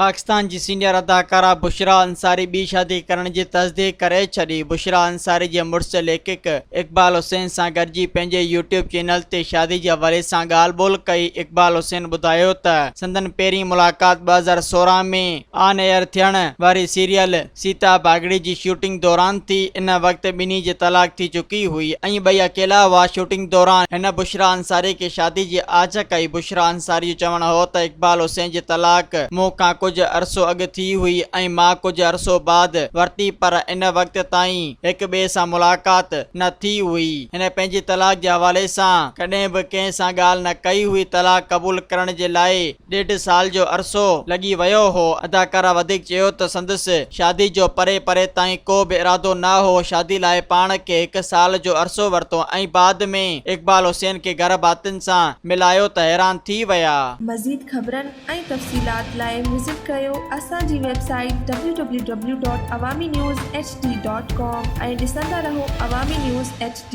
पाकिस्तान जी senior अदाकारा Bushra Ansari B शादी करण जी तस्दीक करे छॾी। बुशरा अंसारी जे मुड़िस लेखक इकबाल हुसैन सां गॾिजी पंहिंजे यूट्यूब चैनल ते शादी जे हवाले सां ॻाल्हि ॿोल कई। इकबाल हुसैन ॿुधायो त संदन पहिरीं मुलाक़ात 2016 में ऑन एयर थियण वारी सीरियल सीता बागड़ी जी शूटिंग दौरान थी। इन वक़्त ॿिन्ही जी तलाक थी चुकी हुई ऐं ॿई अकेला हुआ। शूटिंग दौरान हिन बुशरा अंसारी खे शादी जी आछ कई। बुशरा अंसारी जो चवण हो त इकबाल हुसैन जी तलाक मूंखां कुछ अरसो अॻु थी हुई ऐं मां कुछ अरसो बाद वरती, पर इन वक़्त ताईं हिक ॿिए सां मुलाक़ात न थी हुई। हिन पंहिंजी तलाक जे हवाले सां कॾहिं बि कंहिं सां ॻाल्हि न कई हुई। तलाक क़बूल करण जे लाइ 1.5 साल जो अरसो लॻी वियो हो। अदाकारा वधीक चयो त संदसि शादी जो परे परे ताईं को बि इरादो न हो। शादी लाइ पाण खे 1 साल जो अरसो वरितो ऐं बाद में इकबाल हुसैन खे घर भातियुनि सां मिलायो त हैरान थी विया। मज़ीद ख़बरनि ऐं तफ़सीलात लाइ विज़िट कयो असांजी वेबसाइट www.awamiNewsHD.com ऐं ॾिसंदा रहो अवामी न्यूज़ HD।